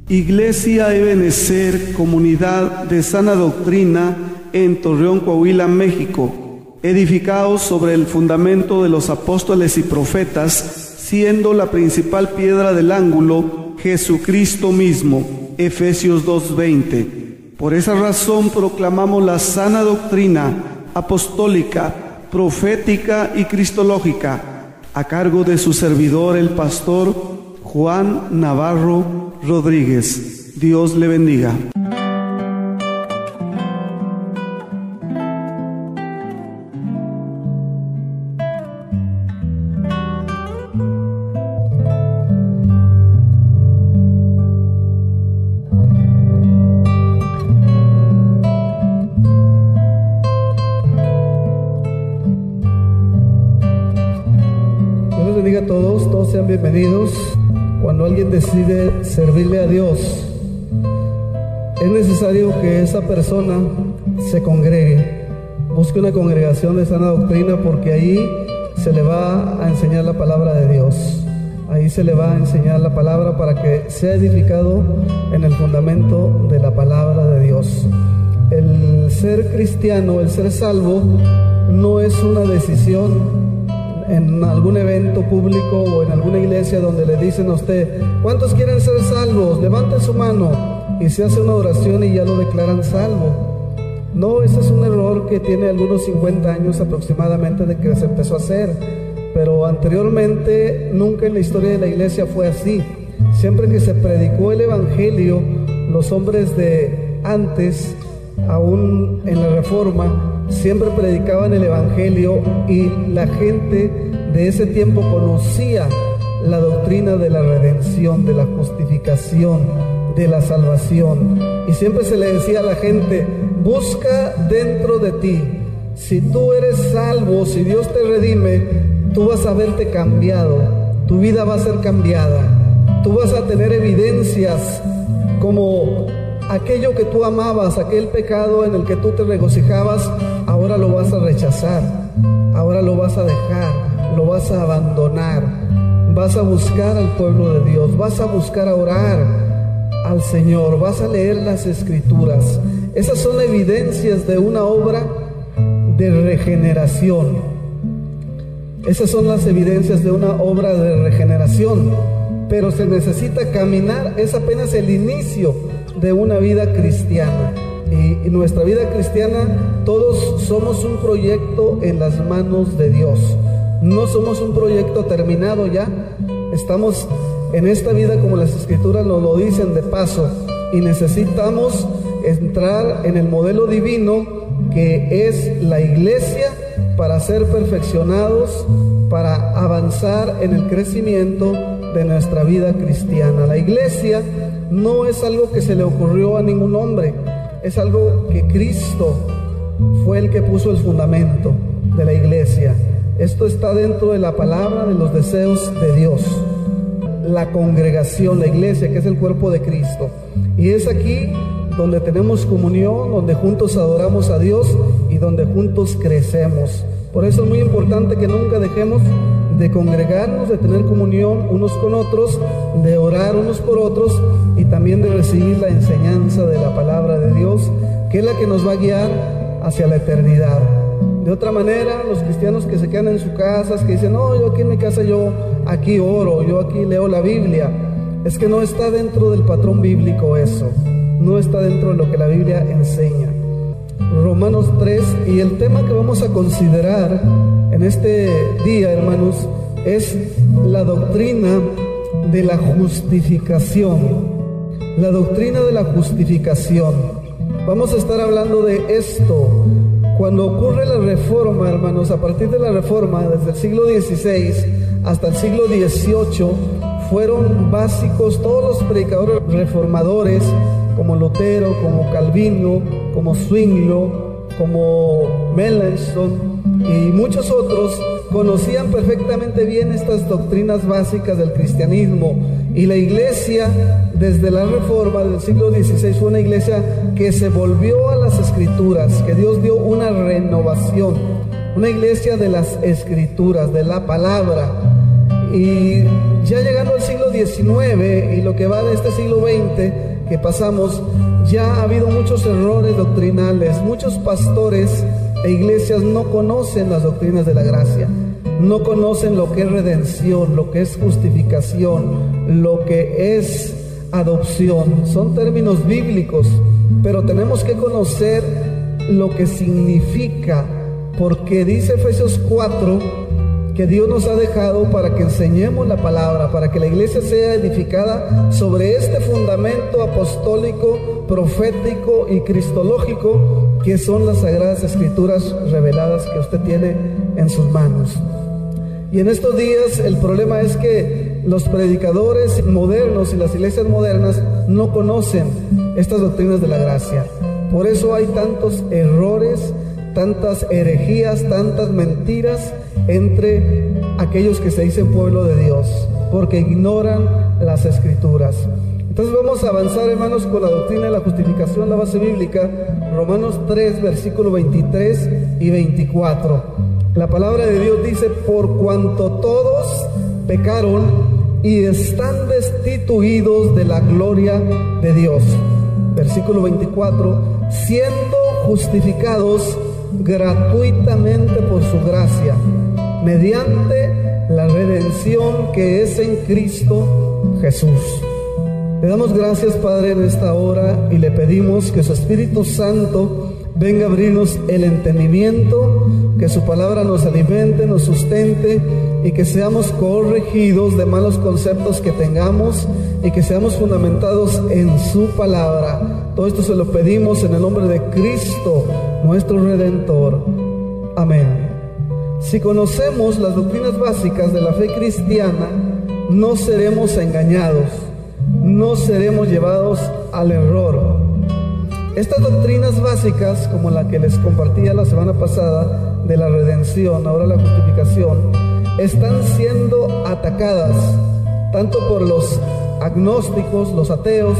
Iglesia Ebenecer, Comunidad de Sana Doctrina, en Torreón, Coahuila, México, edificados sobre el fundamento de los apóstoles y profetas, siendo la principal piedra del ángulo Jesucristo mismo. Efesios 2:20. Por esa razón proclamamos la sana doctrina apostólica, profética y cristológica, a cargo de su servidor, el pastor Juan Navarro Rodríguez. Dios le bendiga. Bendiga a todos, todos sean bienvenidos. Cuando alguien decide servirle a Dios, es necesario que esa persona se congregue, busque una congregación de sana doctrina, porque ahí se le va a enseñar la palabra de Dios. Ahí se le va a enseñar la palabra para que sea edificado en el fundamento de la palabra de Dios. El ser cristiano, el ser salvo, no es una decisión en algún evento público o en alguna iglesia donde le dicen a usted: ¿cuántos quieren ser salvos? Levanten su mano, y se hace una oración y ya lo declaran salvo. No, ese es un error que tiene algunos 50 años aproximadamente de que se empezó a hacer, pero anteriormente nunca en la historia de la iglesia fue así. Siempre que se predicó el evangelio, los hombres de antes, aún en la Reforma, siempre predicaban el evangelio, y la gente de ese tiempo conocía la doctrina de la redención, de la justificación, de la salvación. Y siempre se le decía a la gente: busca dentro de ti. Si tú eres salvo, si Dios te redime, tú vas a verte cambiado, tu vida va a ser cambiada, tú vas a tener evidencias como aquello que tú amabas, aquel pecado en el que tú te regocijabas, ahora lo vas a rechazar, ahora lo vas a dejar, lo vas a abandonar. Vas a buscar al pueblo de Dios, vas a buscar a orar al Señor, vas a leer las Escrituras. Esas son evidencias de una obra de regeneración. Esas son las evidencias de una obra de regeneración. Pero se necesita caminar, es apenas el inicio de una vida cristiana. Y nuestra vida cristiana, todos somos un proyecto en las manos de Dios. No somos un proyecto terminado ya. Estamos en esta vida, como las Escrituras nos lo dicen, de paso, y necesitamos entrar en el modelo divino que es la iglesia, para ser perfeccionados, para avanzar en el crecimiento de nuestra vida cristiana. La iglesia no es algo que se le ocurrió a ningún hombre, es algo que Cristo fue el que puso el fundamento de la iglesia. Esto está dentro de la palabra, de los deseos de Dios. La congregación, la iglesia, que es el cuerpo de Cristo. Y es aquí donde tenemos comunión, donde juntos adoramos a Dios y donde juntos crecemos. Por eso es muy importante que nunca dejemos de congregarnos, de tener comunión unos con otros, de orar unos por otros, y también de recibir la enseñanza de la palabra de Dios, que es la que nos va a guiar hacia la eternidad. De otra manera, los cristianos que se quedan en sus casas, que dicen: no, yo aquí en mi casa, yo aquí oro, yo aquí leo la Biblia, es que no está dentro del patrón bíblico eso, no está dentro de lo que la Biblia enseña. Romanos 3, y el tema que vamos a considerar en este día, hermanos, es la doctrina de la justificación. La doctrina de la justificación. Vamos a estar hablando de esto. Cuando ocurre la Reforma, hermanos, a partir de la Reforma, desde el siglo XVI hasta el siglo XVIII, fueron básicos todos los predicadores reformadores, como Lutero, como Calvino, como Zwinglio, como Melanchthon y muchos otros, conocían perfectamente bien estas doctrinas básicas del cristianismo. Y la iglesia, desde la Reforma del siglo XVI, fue una iglesia que se volvió a las Escrituras, que Dios dio una renovación, una iglesia de las Escrituras, de la palabra. Y ya llegando al siglo XIX y lo que va de este siglo XX que pasamos, ya ha habido muchos errores doctrinales. Muchos pastores e iglesias no conocen las doctrinas de la gracia, no conocen lo que es redención, lo que es justificación, lo que es adopción. Son términos bíblicos, pero tenemos que conocer lo que significa, porque dice Efesios 4 que Dios nos ha dejado para que enseñemos la palabra, para que la iglesia sea edificada sobre este fundamento apostólico, profético y cristológico, que son las Sagradas Escrituras reveladas que usted tiene en sus manos. Y en estos días el problema es que los predicadores modernos y las iglesias modernas no conocen estas doctrinas de la gracia. Por eso hay tantos errores, tantas herejías, tantas mentiras entre aquellos que se dicen pueblo de Dios, porque ignoran las Escrituras. Entonces vamos a avanzar, hermanos, con la doctrina de la justificación, la base bíblica, Romanos 3, versículos 23 y 24. La palabra de Dios dice: por cuanto todos pecaron y están destituidos de la gloria de Dios. Versículo 24: siendo justificados gratuitamente por su gracia, mediante la redención que es en Cristo Jesús. Le damos gracias, Padre, en esta hora, y le pedimos que su Espíritu Santo venga a abrirnos el entendimiento, que su palabra nos alimente, nos sustente, y que seamos corregidos de malos conceptos que tengamos, y que seamos fundamentados en su palabra. Todo esto se lo pedimos en el nombre de Cristo, nuestro Redentor. Amén. Si conocemos las doctrinas básicas de la fe cristiana, no seremos engañados, no seremos llevados al error. Estas doctrinas básicas, como la que les compartía la semana pasada, de la redención, ahora la justificación, están siendo atacadas tanto por los agnósticos, los ateos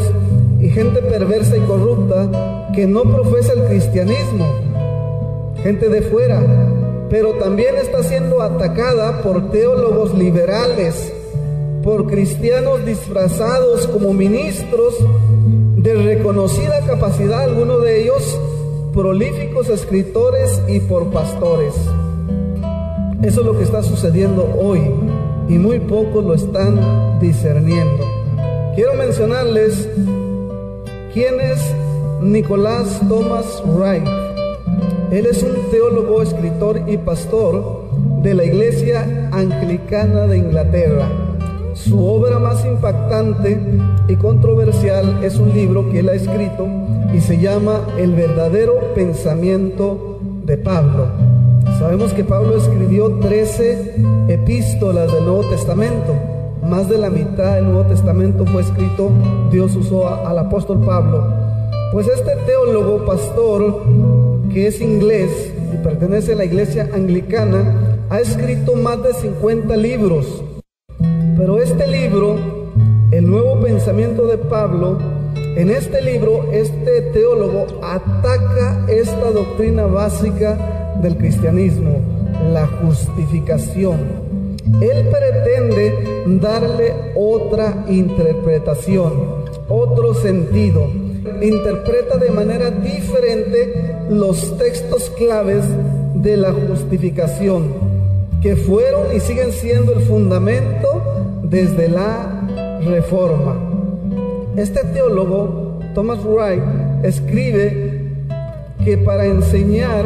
y gente perversa y corrupta que no profesa el cristianismo, gente de fuera, pero también está siendo atacada por teólogos liberales, por cristianos disfrazados como ministros de reconocida capacidad, algunos de ellos prolíficos escritores, y por pastores. Eso es lo que está sucediendo hoy, y muy pocos lo están discerniendo. Quiero mencionarles quién es Nicholas Thomas Wright. Él es un teólogo, escritor y pastor de la Iglesia Anglicana de Inglaterra. Su obra más impactante y controversial es un libro que él ha escrito y se llama El verdadero pensamiento de Pablo. Sabemos que Pablo escribió 13 epístolas del Nuevo Testamento. Más de la mitad del Nuevo Testamento fue escrito, Dios usó al apóstol Pablo. Pues este teólogo, pastor, que es inglés y pertenece a la Iglesia Anglicana, ha escrito más de 50 libros. Pero este libro, El Nuevo Pensamiento de Pablo, en este libro, este teólogo ataca esta doctrina básica del cristianismo, la justificación. Él pretende darle otra interpretación, otro sentido. Interpreta de manera diferente los textos claves de la justificación, que fueron y siguen siendo el fundamento desde la Reforma. Este teólogo, Thomas Wright, escribe que para enseñar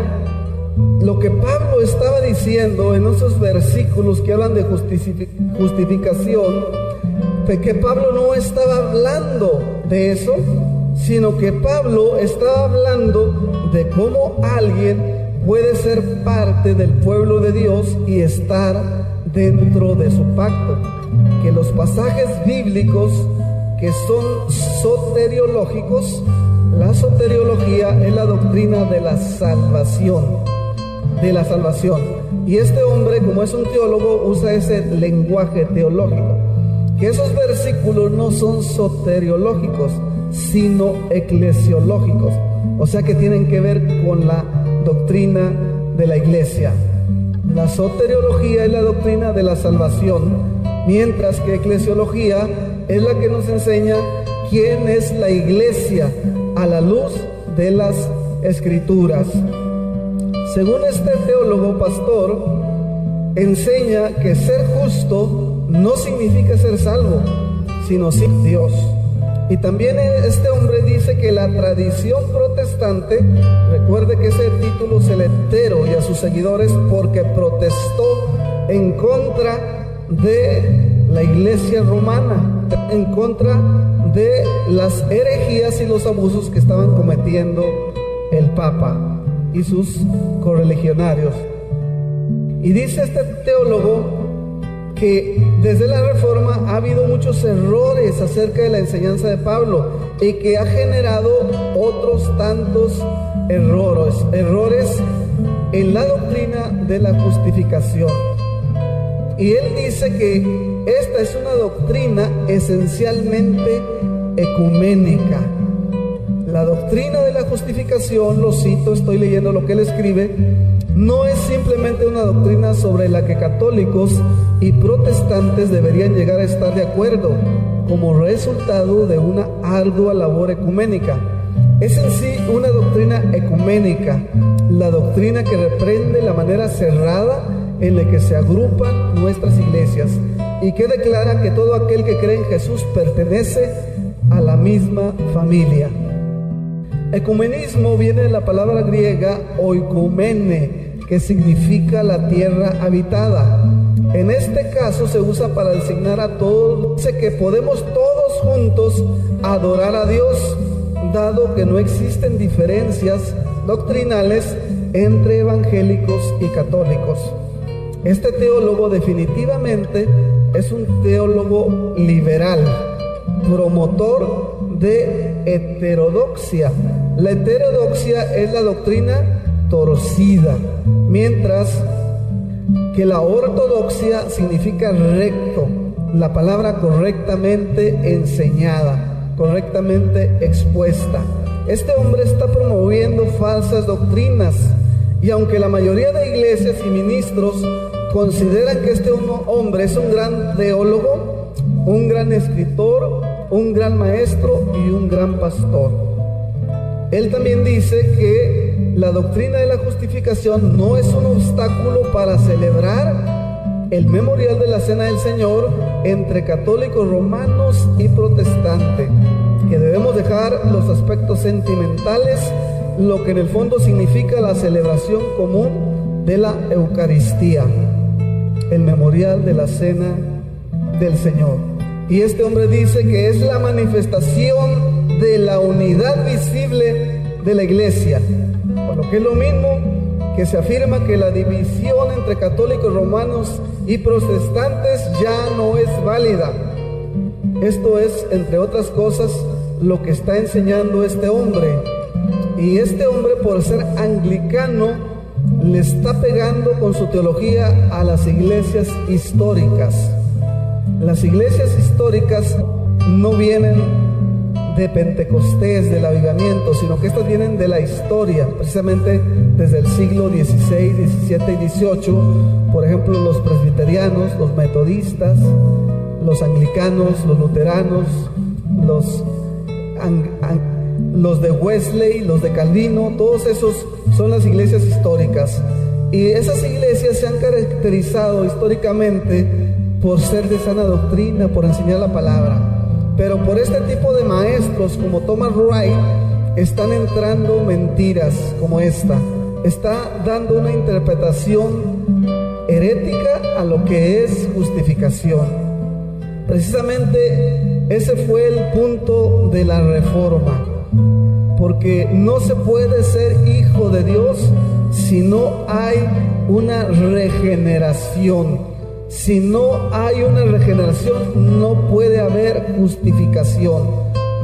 lo que Pablo estaba diciendo en esos versículos que hablan de justificación, que Pablo no estaba hablando de eso, sino que Pablo estaba hablando de cómo alguien puede ser parte del pueblo de Dios y estar dentro de su pacto. Que los pasajes bíblicos que son soteriológicos, la soteriología es la doctrina de la salvación, y este hombre, como es un teólogo, usa ese lenguaje teológico, que esos versículos no son soteriológicos, sino eclesiológicos, o sea que tienen que ver con la doctrina de la iglesia. La soteriología es la doctrina de la salvación, mientras que eclesiología es la que nos enseña quién es la iglesia a la luz de las Escrituras. Según este teólogo pastor, enseña que ser justo no significa ser salvo, sino ser Dios. Y también este hombre dice que la tradición protestante, recuerde que ese título se le entero y a sus seguidores porque protestó en contra de la iglesia romana, en contra de las herejías y los abusos que estaban cometiendo el Papa y sus correligionarios. Y dice este teólogo que desde la Reforma ha habido muchos errores acerca de la enseñanza de Pablo y que ha generado otros tantos errores en la doctrina de la justificación. Y él dice que esta es una doctrina esencialmente ecuménica. La doctrina de la justificación, lo cito, estoy leyendo lo que él escribe, no es simplemente una doctrina sobre la que católicos y protestantes deberían llegar a estar de acuerdo como resultado de una ardua labor ecuménica. Es en sí una doctrina ecuménica, la doctrina que reprende la manera cerrada en la que se agrupan nuestras iglesias y que declara que todo aquel que cree en Jesús pertenece a la misma familia. Ecumenismo viene de la palabra griega oikumene, que significa la tierra habitada. En este caso se usa para designar a todos, dice que podemos todos juntos adorar a Dios, dado que no existen diferencias doctrinales entre evangélicos y católicos. Este teólogo definitivamente es un teólogo liberal, promotor de heterodoxia. La heterodoxia es la doctrina torcida, mientras que la ortodoxia significa recto, la palabra correctamente enseñada, correctamente expuesta. Este hombre está promoviendo falsas doctrinas, y aunque la mayoría de iglesias y ministros consideran que este hombre es un gran teólogo, un gran escritor, un gran maestro y un gran pastor, él también dice que la doctrina de la justificación no es un obstáculo para celebrar el memorial de la Cena del Señor entre católicos romanos y protestantes, que debemos dejar los aspectos sentimentales, lo que en el fondo significa la celebración común de la Eucaristía, el memorial de la Cena del Señor. Y este hombre dice que es la manifestación de la unidad visible de la iglesia, por lo que es lo mismo que se afirma que la división entre católicos romanos y protestantes ya no es válida. Esto es, entre otras cosas, lo que está enseñando este hombre. Y este hombre, por ser anglicano, le está pegando con su teología a las iglesias históricas. Las iglesias históricas no vienen de Pentecostés, del avivamiento, sino que estas vienen de la historia, precisamente desde el siglo XVI, XVII y XVIII. Por ejemplo, los presbiterianos, los metodistas, los anglicanos, los luteranos, los de Wesley, los de Calvino, todos esos son las iglesias históricas. Y esas iglesias se han caracterizado históricamente por ser de sana doctrina, por enseñar la palabra. Pero por este tipo de maestros como Thomas Wright están entrando mentiras como esta. Está dando una interpretación herética a lo que es justificación. Precisamente ese fue el punto de la Reforma, porque no se puede ser hijo de Dios si no hay una regeneración. Si no hay una regeneración, no puede haber justificación.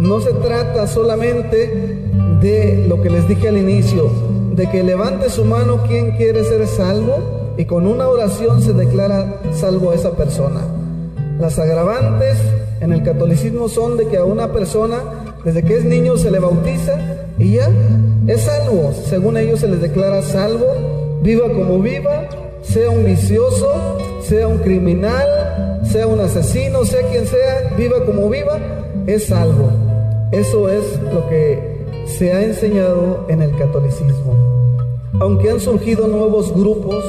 No se trata solamente de lo que les dije al inicio, de que levante su mano quien quiere ser salvo y con una oración se declara salvo a esa persona. Las agravantes en el catolicismo son de que a una persona, desde que es niño, se le bautiza y ya es salvo. Según ellos se les declara salvo, viva como viva, sea un vicioso, sea un criminal, sea un asesino, sea quien sea, viva como viva, es salvo. Eso es lo que se ha enseñado en el catolicismo. Aunque han surgido nuevos grupos,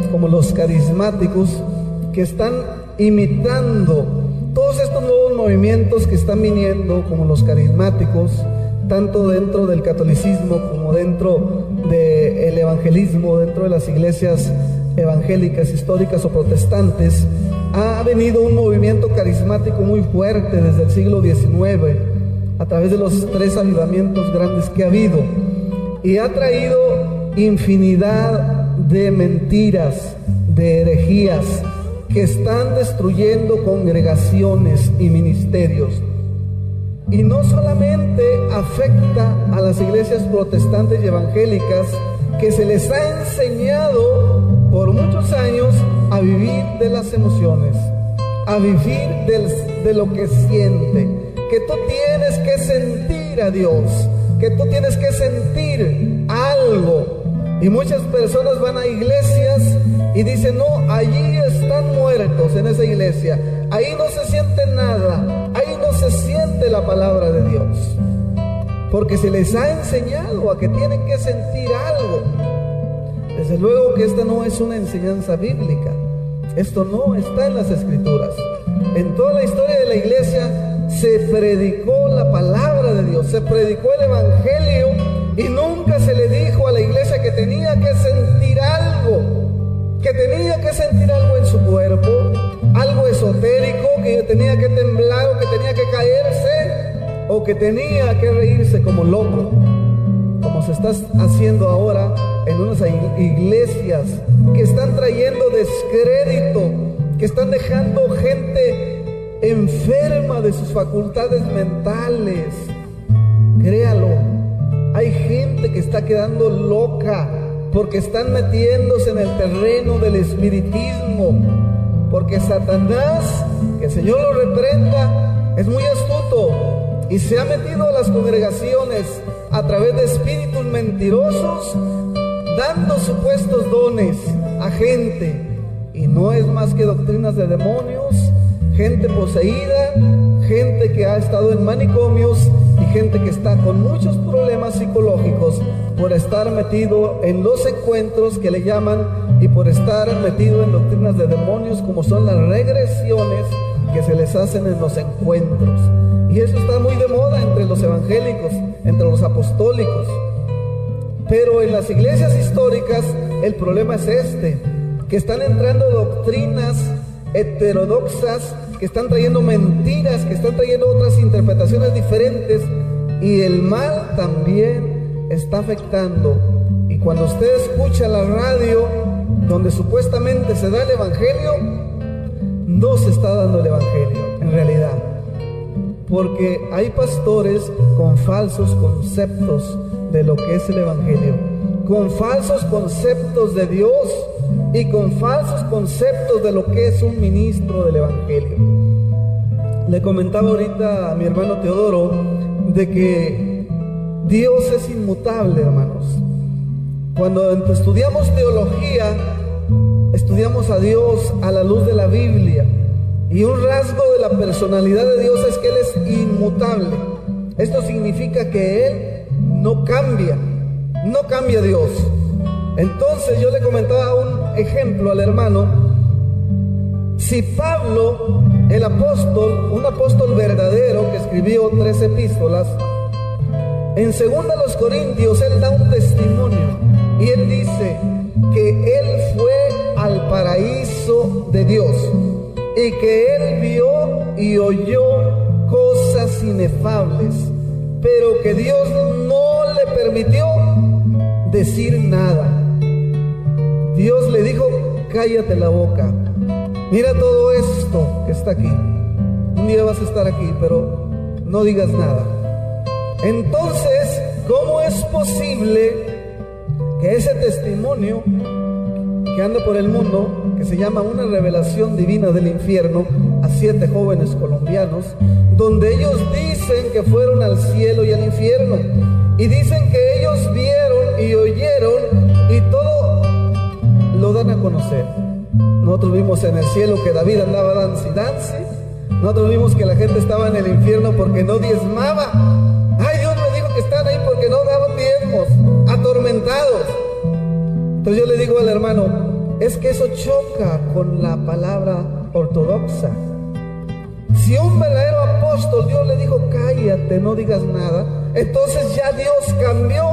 como los carismáticos, que están imitando todos estos nuevos movimientos que están viniendo, como los carismáticos, tanto dentro del catolicismo como dentro del evangelismo, dentro de las iglesias evangélicas, históricas o protestantes. Ha venido un movimiento carismático muy fuerte desde el siglo XIX, a través de los 3 avivamientos grandes que ha habido, y ha traído infinidad de mentiras, de herejías, que están destruyendo congregaciones y ministerios. Y no solamente afecta a las iglesias protestantes y evangélicas, que se les ha enseñado por muchos años a vivir de las emociones, a vivir de lo que siente, que tú tienes que sentir a Dios, que tú tienes que sentir algo. Y muchas personas van a iglesias y dicen: no, allí están muertos en esa iglesia, ahí no se siente nada, ahí no se siente la palabra de Dios, porque se les ha enseñado a que tienen que sentir algo. Desde luego que esta no es una enseñanza bíblica, esto no está en las Escrituras. En toda la historia de la iglesia se predicó la palabra de Dios, se predicó el evangelio, y nunca se le dijo a la iglesia que tenía que sentir algo, que tenía que sentir algo en su cuerpo, algo esotérico, que tenía que temblar, o que tenía que caerse, o que tenía que reírse como loco, como se está haciendo ahora en unas iglesias que están trayendo descrédito, que están dejando gente enferma de sus facultades mentales. Créalo, hay gente que está quedando loca porque están metiéndose en el terreno del espiritismo, porque Satanás, que el Señor lo reprenda, es muy astuto y se ha metido a las congregaciones a través de espíritus mentirosos, dando supuestos dones a gente, y no es más que doctrinas de demonios, gente poseída, gente que ha estado en manicomios y gente que está con muchos problemas psicológicos por estar metido en los encuentros que le llaman, y por estar metido en doctrinas de demonios, como son las regresiones que se les hacen en los encuentros. Y eso está muy de moda entre los evangélicos, entre los apostólicos. Pero en las iglesias históricas el problema es que están entrando doctrinas heterodoxas, que están trayendo mentiras, que están trayendo otras interpretaciones diferentes, y el mal también está afectando. Y cuando usted escucha la radio donde supuestamente se da el evangelio, no se está dando el evangelio en realidad, porque hay pastores con falsos conceptos de lo que es el evangelio, con falsos conceptos de Dios y con falsos conceptos de lo que es un ministro del evangelio. Le comentaba ahorita a mi hermano Teodoro de que Dios es inmutable, hermanos. Cuando estudiamos teología, estudiamos a Dios a la luz de la Biblia, y un rasgo de la personalidad de Dios es que Él es inmutable. Esto significa que Él no cambia Dios. Entonces yo le comentaba un ejemplo al hermano. Si Pablo, el apóstol, un apóstol verdadero que escribió 3 epístolas, en 2 Corintios él da un testimonio y él dice que él fue al paraíso de Dios y que él vio y oyó cosas inefables, pero que Dios no le permitió decir nada. Dios le dijo: cállate la boca, mira todo esto que está aquí, un día vas a estar aquí, pero no digas nada. Entonces, ¿cómo es posible que ese testimonio que anda por el mundo, que se llama Una revelación divina del infierno, a 7 jóvenes colombianos, donde ellos dicen que fueron al cielo y al infierno, y dicen que ellos vieron y oyeron y todo lo dan a conocer? Nosotros vimos en el cielo que David andaba danza y danza. Nosotros vimos que la gente estaba en el infierno porque no diezmaba. Ay, Dios me dijo que están ahí porque no daban diezmos, atormentados. Entonces yo le digo al hermano, es que eso choca con la palabra ortodoxa. Si un verdadero apóstol, Dios le dijo, cállate, no digas nada, entonces ya Dios cambió.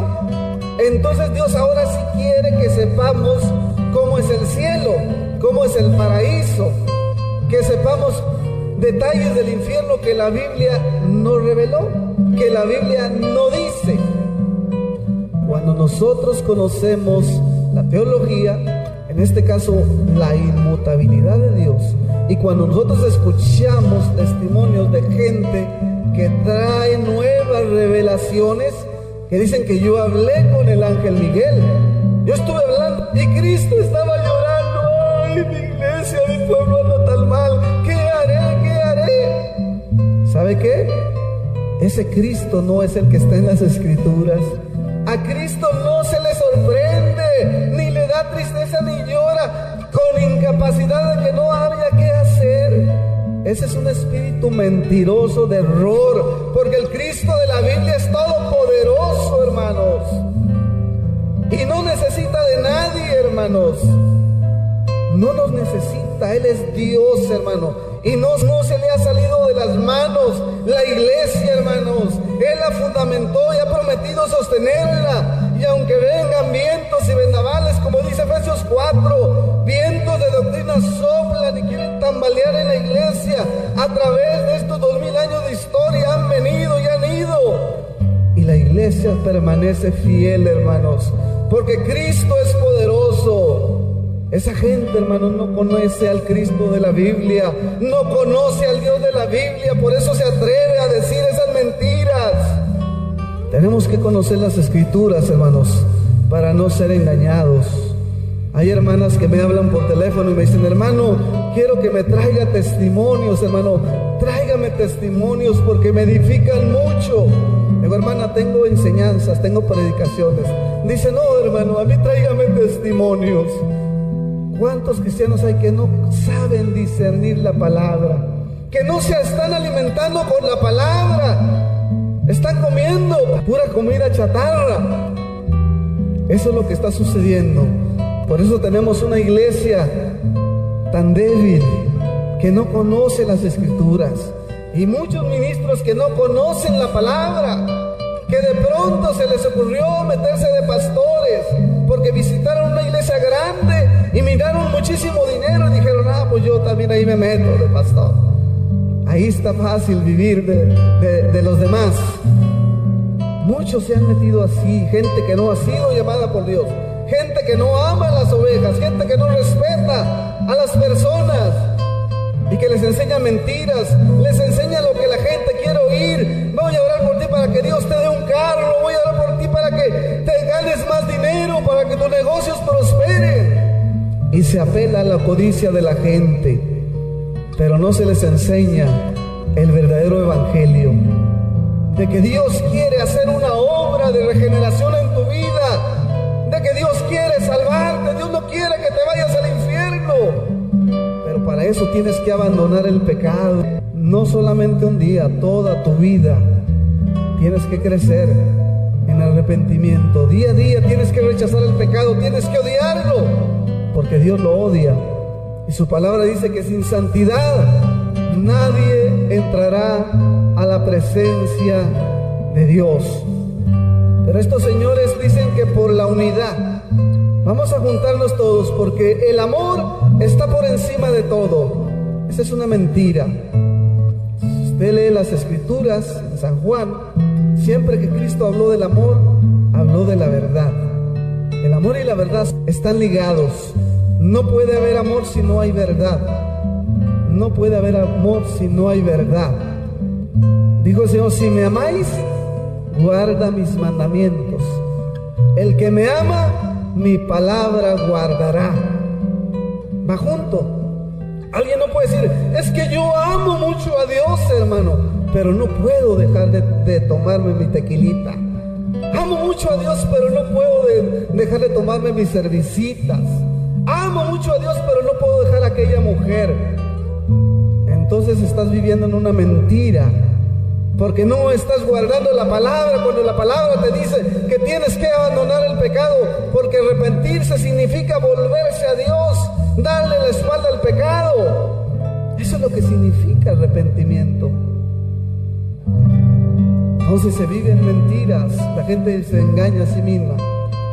Entonces Dios ahora sí quiere que sepamos cómo es el cielo, cómo es el paraíso, que sepamos detalles del infierno que la Biblia no reveló, que la Biblia no dice. Cuando nosotros conocemos la teología, en este caso la inmutabilidad de Dios, y cuando nosotros escuchamos testimonios de gente que trae nuevas revelaciones, que dicen que yo hablé con el ángel Miguel, yo estuve hablando y Cristo estaba llorando, ay, mi iglesia, mi pueblo anda tan mal, ¿qué haré? ¿Qué haré? ¿Sabe qué? Ese Cristo no es el que está en las Escrituras. A Cristo no se le sorprende, ni le da tristeza, ni llora con incapacidad de que no haya qué hacer. Ese es un espíritu mentiroso de error, porque el Cristo de la Biblia es todopoderoso, hermanos, y no necesita de nadie, hermanos. No nos necesita, Él es Dios, hermano, y no se le ha salido de las manos la iglesia, hermanos. Él la fundamentó y ha prometido sostenerla, y aunque vengan vientos y vendavales, como dice Efesios 4, vientos de doctrina soplan y quieren tambalear en la iglesia, a través de estos 2000 años de historia han venido y han ido, y la iglesia permanece fiel, hermanos, porque Cristo es poderoso. Esa gente, hermanos, no conoce al Cristo de la Biblia, no conoce al Dios de la Biblia, por eso se atreve a decir esas mentiras. Tenemos que conocer las Escrituras, hermanos, para no ser engañados. Hay hermanas que me hablan por teléfono y me dicen, hermano, quiero que me traiga testimonios, hermano, tráigame testimonios porque me edifican mucho. Digo, hermana, tengo enseñanzas, tengo predicaciones. Dice, no, hermano, a mí tráigame testimonios. ¿Cuántos cristianos hay que no saben discernir la palabra? Que no se están alimentando con la palabra. Están comiendo pura comida chatarra. Eso es lo que está sucediendo. Por eso tenemos una iglesia tan débil, que no conoce las Escrituras. Y muchos ministros que no conocen la palabra, que de pronto se les ocurrió meterse de pastores, porque visitaron una iglesia grande y miraron muchísimo dinero y dijeron, pues yo también ahí me meto de pastor. Ahí está fácil vivir de los demás. Muchos se han metido así, gente que no ha sido llamada por Dios, gente que no ama a las ovejas, gente que no respeta a las personas y que les enseña mentiras, les enseña lo que la gente quiere oír. Voy a orar por ti para que Dios te dé un carro, voy a orar por ti para que te ganes más dinero, para que tus negocios prosperen. Y se apela a la codicia de la gente, pero no se les enseña el verdadero evangelio, de que Dios quiere hacer una obra de regeneración en tu vida, de que Dios quiere salvarte, Dios no quiere que te vayas al infierno. Pero para eso tienes que abandonar el pecado, no solamente un día, toda tu vida. Tienes que crecer en arrepentimiento, día a día tienes que rechazar el pecado, tienes que odiarlo, porque Dios lo odia, y su palabra dice que sin santidad nadie entrará a la presencia de Dios. Pero estos señores dicen que por la unidad vamos a juntarnos todos, porque el amor está por encima de todo. Esa es una mentira. Si usted lee las Escrituras en San Juan, siempre que Cristo habló del amor, habló de la verdad. El amor y la verdad están ligados. No puede haber amor si no hay verdad. No puede haber amor si no hay verdad. Dijo el Señor, si me amáis, guarda mis mandamientos. El que me ama, mi palabra guardará. Va junto. Alguien no puede decir, es que yo amo mucho a Dios, hermano, pero no puedo dejar de tomarme mi tequilita. Amo mucho a Dios, pero no puedo dejar de tomarme mis cervecitas. Amo mucho a Dios, pero no puedo dejar a aquella mujer. Entonces estás viviendo en una mentira, porque no estás guardando la palabra, cuando la palabra te dice que tienes que abandonar el pecado, porque arrepentirse significa volverse a Dios, darle la espalda al pecado. Eso es lo que significa arrepentimiento. Entonces se vive en mentiras, la gente se engaña a sí misma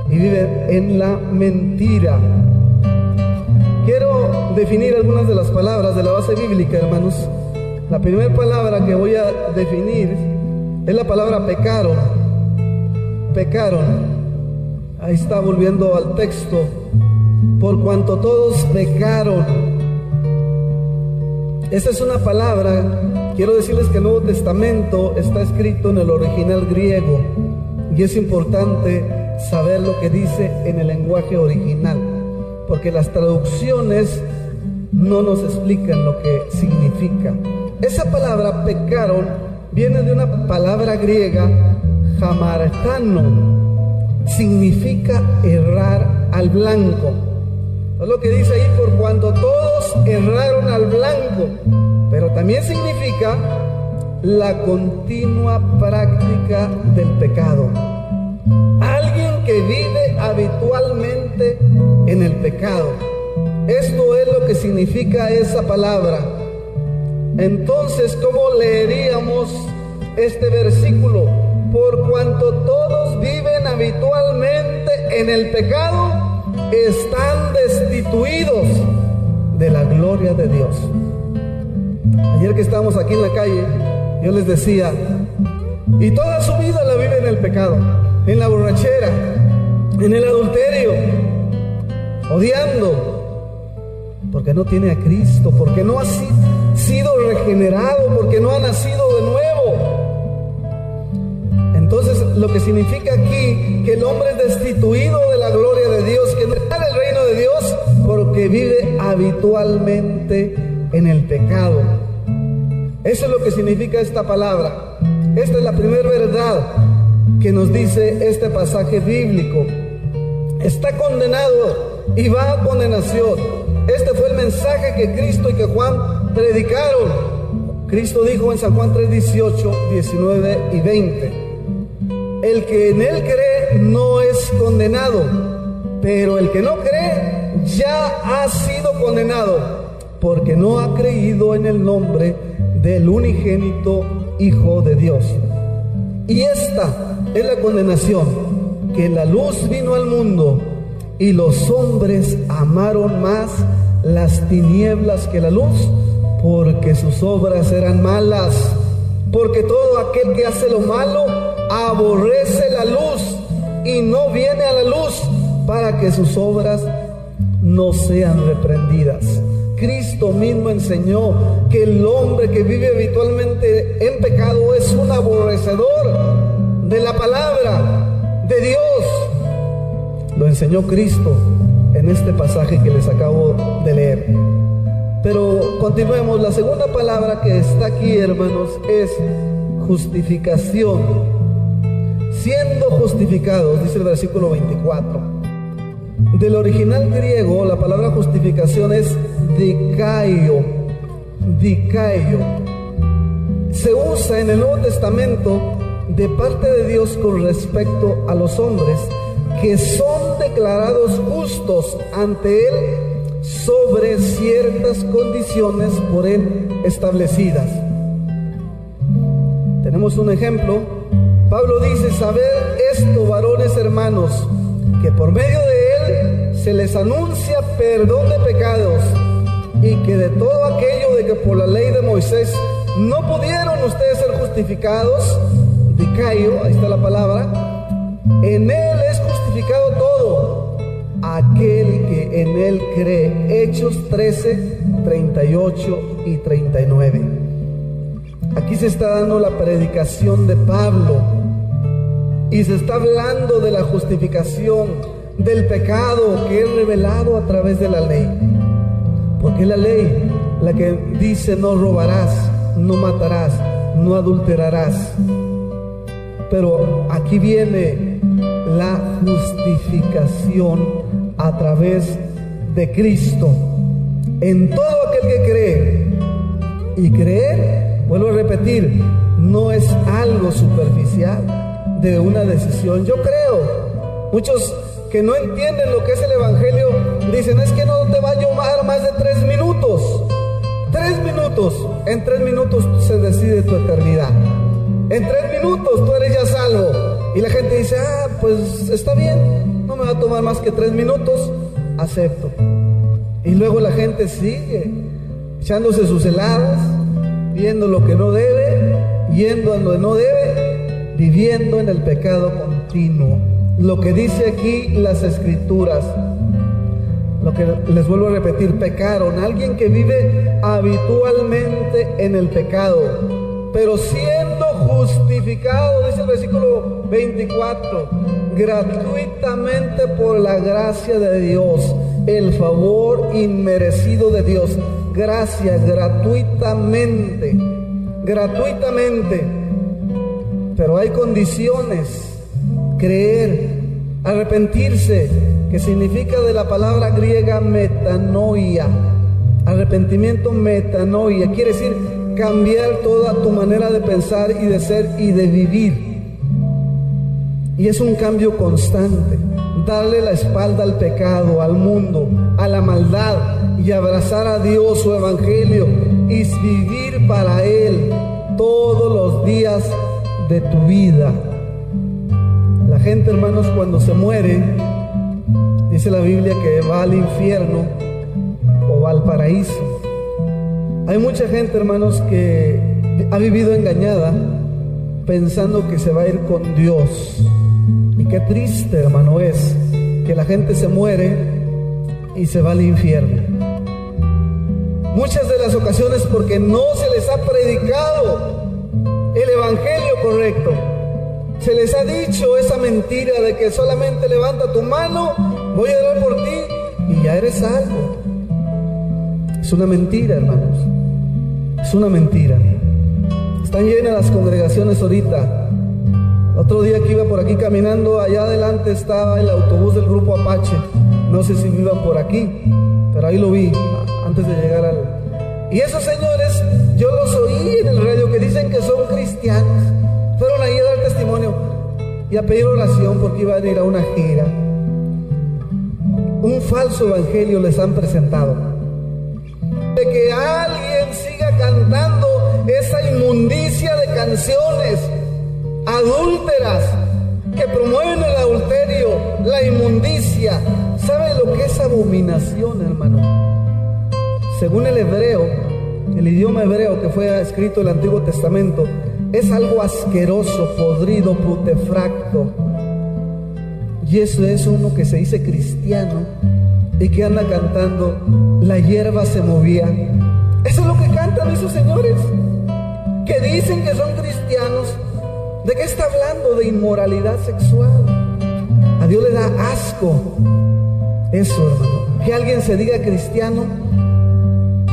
y vive en la mentira. Quiero definir algunas de las palabras de la base bíblica, hermanos. La primera palabra que voy a definir es la palabra pecaron. Pecaron. Ahí está, volviendo al texto. Por cuanto todos pecaron. Esa es una palabra, quiero decirles que el Nuevo Testamento está escrito en el original griego. Y es importante saber lo que dice en el lenguaje original, porque las traducciones no nos explican lo que significa. Esa palabra pecaron viene de una palabra griega, hamartano, significa errar al blanco. Es lo que dice ahí, por cuanto todos erraron al blanco, pero también significa la continua práctica del pecado. Alguien que vive habitualmente en el pecado. Esto es lo que significa esa palabra. Entonces, ¿cómo leeríamos este versículo? Por cuanto todos viven habitualmente en el pecado, están destituidos de la gloria de Dios. Ayer que estábamos aquí en la calle, yo les decía, y toda su vida la vive en el pecado, en la borrachera, en el adulterio, odiando, porque no tiene a Cristo, porque no ha sido regenerado, porque no ha nacido de nuevo. Entonces, lo que significa aquí que el hombre es destituido de la gloria de Dios, que no está en el reino de Dios, porque vive habitualmente en el pecado. Eso es lo que significa esta palabra. Esta es la primera verdad que nos dice este pasaje bíblico. Está condenado y va a condenación. Este fue el mensaje que Cristo y que Juan predicaron. Cristo dijo en San Juan 3:18, 19 y 20: el que en él cree no es condenado, pero el que no cree ya ha sido condenado, porque no ha creído en el nombre del unigénito Hijo de Dios. Y esta es la condenación, que la luz vino al mundo y los hombres amaron más las tinieblas que la luz, porque sus obras eran malas. Porque todo aquel que hace lo malo aborrece la luz y no viene a la luz, para que sus obras no sean reprendidas. Cristo mismo enseñó que el hombre que vive habitualmente en pecado es un aborrecedor de la palabra de Dios. Lo enseñó Cristo en este pasaje que les acabo de leer. Pero continuemos. La segunda palabra que está aquí, hermanos, es justificación. Siendo justificados, dice el versículo 24. Del original griego, la palabra justificación es dikaio. Dikaio. Se usa en el Nuevo Testamento de parte de Dios con respecto a los hombres que son declarados justos ante Él sobre ciertas condiciones por Él establecidas. Tenemos un ejemplo. Pablo dice: sabed esto, varones hermanos, que por medio de Él se les anuncia perdón de pecados, y que de todo aquello de que por la ley de Moisés no pudieron ustedes ser justificados, dikaio, ahí está la palabra, en Él es justificado todo aquel que en Él cree. Hechos 13, 38 y 39. Aquí se está dando la predicación de Pablo y se está hablando de la justificación del pecado que es revelado a través de la ley. Porque la ley, la que dice no robarás, no matarás, no adulterarás. Pero aquí viene la justificación a través de Cristo en todo aquel que cree. Y creer, vuelvo a repetir, no es algo superficial de una decisión. Yo creo, muchos que no entienden lo que es el Evangelio dicen: es que no te va a llevar más de 3 minutos. 3 minutos, en 3 minutos se decide tu eternidad. En 3 minutos tú eres ya salvo. Y la gente dice: ah, pues está bien, no me va a tomar más que 3 minutos, acepto. Y luego la gente sigue echándose sus heladas, viendo lo que no debe, yendo a donde no debe, viviendo en el pecado continuo. Lo que dice aquí las Escrituras, lo que les vuelvo a repetir: pecaron. Alguien que vive habitualmente en el pecado, pero siendo justificado, dice el versículo 24, gratuitamente por la gracia de Dios, el favor inmerecido de Dios. Gracias, gratuitamente, gratuitamente. Pero hay condiciones. Creer, arrepentirse, que significa de la palabra griega metanoia. Arrepentimiento, metanoia, quiere decir cambiar toda tu manera de pensar y de ser y de vivir. Y es un cambio constante. Darle la espalda al pecado, al mundo, a la maldad, y abrazar a Dios, su evangelio, y vivir para Él todos los días de tu vida. La gente, hermanos, cuando se muere, dice la Biblia que va al infierno o va al paraíso. Hay mucha gente, hermanos, que ha vivido engañada pensando que se va a ir con Dios. Y qué triste, hermano, es que la gente se muere y se va al infierno. Muchas de las ocasiones porque no se les ha predicado el evangelio correcto. Se les ha dicho esa mentira de que solamente levanta tu mano, voy a orar por ti y ya eres salvo. Es una mentira, hermanos. Es una mentira. Están llenas las congregaciones ahorita. Otro día que iba por aquí caminando, allá adelante estaba el autobús del grupo Apache. No sé si vivan por aquí, pero ahí lo vi antes de llegar al... Y esos señores, yo los oí en el radio que dicen que son cristianos. Fueron ahí a dar testimonio y a pedir oración porque iban a ir a una gira. Un falso evangelio les han presentado. De que alguien siga cantando esa inmundicia de canciones adúlteras que promueven el adulterio, la inmundicia. ¿Sabe lo que es abominación, hermano? Según el hebreo, el idioma hebreo que fue escrito en el Antiguo Testamento, es algo asqueroso, podrido, putefacto. Y eso es uno que se dice cristiano y que anda cantando la hierba se movía. Eso es lo que cantan esos señores que dicen que son cristianos. ¿De qué está hablando? De inmoralidad sexual. A Dios le da asco eso, hermano, que alguien se diga cristiano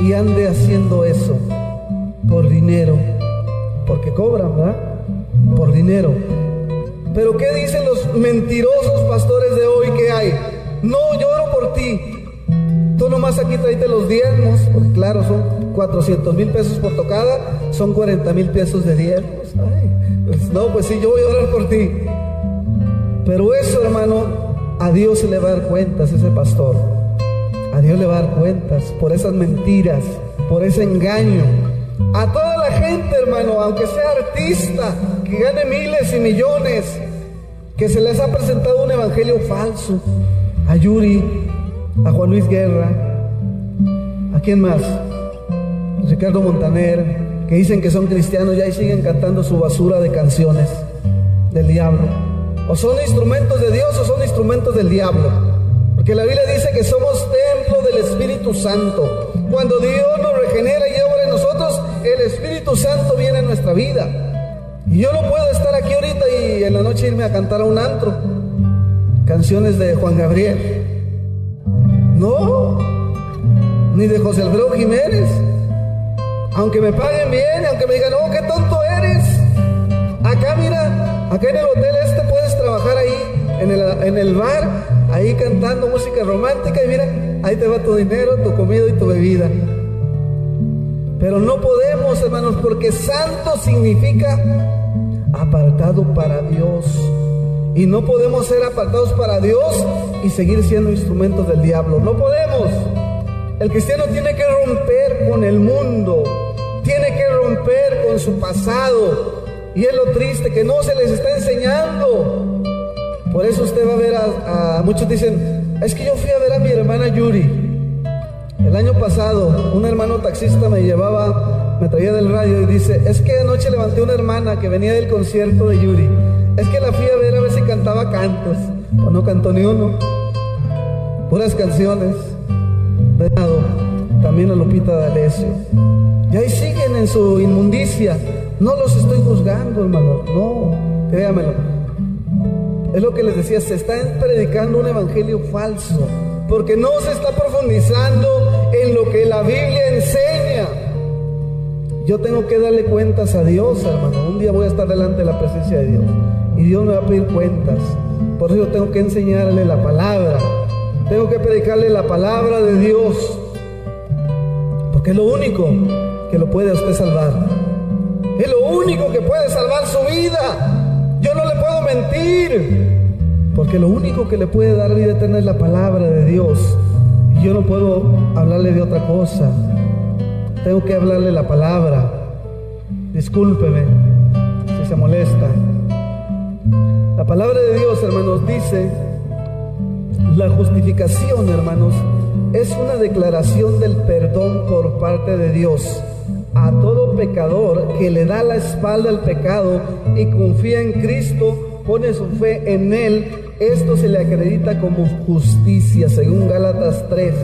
y ande haciendo eso por dinero, porque cobran, ¿verdad? Por dinero. Pero ¿qué dicen los mentirosos pastores de hoy que hay? No, yo oro por ti. Tú nomás aquí tráete los diezmos, porque claro, son 400,000 pesos por tocada, son 40,000 pesos de diezmos. Ay, pues no, pues sí, yo voy a orar por ti. Pero eso, hermano, a Dios se le va a dar cuentas ese pastor. A Dios le va a dar cuentas por esas mentiras, por ese engaño. A toda la gente, hermano, aunque sea artista, que gane miles y millones, que se les ha presentado un evangelio falso. A Yuri, a Juan Luis Guerra, ¿a quién más? Ricardo Montaner, que dicen que son cristianos ya y siguen cantando su basura de canciones del diablo. O son instrumentos de Dios o son instrumentos del diablo. Porque la Biblia dice que somos templo del Espíritu Santo. Cuando Dios nos regenera y obra en nosotros, el Espíritu Santo viene en nuestra vida. Y yo no puedo estar aquí ahorita y en la noche irme a cantar a un antro canciones de Juan Gabriel. No, ni de José Alfredo Jiménez. Aunque me paguen bien, aunque me digan, oh, qué tonto eres. Acá, mira, acá en el hotel puedes trabajar ahí, en el bar. ahí cantando música romántica y mira, ahí te va tu dinero, tu comida y tu bebida. Pero no podemos, hermanos, porque santo significa apartado para Dios. Y no podemos ser apartados para Dios y seguir siendo instrumentos del diablo. No podemos. El cristiano tiene que romper con el mundo, tiene que romper con su pasado. Y es lo triste que no se les está enseñando. Por eso usted va a ver a muchos dicen, es que yo fui a ver a mi hermana Yuri. El año pasado, un hermano taxista me traía del radio y dice, es que anoche levanté una hermana que venía del concierto de Yuri. Es que la fui a ver si cantaba cantos. Pues no cantó ni uno. Puras canciones. También a Lupita D'Alessio. Y ahí siguen en su inmundicia. No los estoy juzgando, hermano. No, créamelo. Es lo que les decía, se está predicando un evangelio falso. Porque no se está profundizando en lo que la Biblia enseña. Yo tengo que darle cuentas a Dios, hermano. Un día voy a estar delante de la presencia de Dios y Dios me va a pedir cuentas. Por eso yo tengo que enseñarle la palabra. Tengo que predicarle la palabra de Dios, porque es lo único que lo puede a usted salvar. Es lo único que puede salvar su vida. Yo no le puedo mentir, porque lo único que le puede dar vida eterna es la palabra de Dios. Y yo no puedo hablarle de otra cosa. Tengo que hablarle la palabra. Discúlpeme si se molesta. La palabra de Dios, hermanos, dice: la justificación, hermanos, es una declaración del perdón por parte de Dios a todo pecador que le da la espalda al pecado y confía en Cristo, pone su fe en Él. Esto se le acredita como justicia, según Gálatas 3,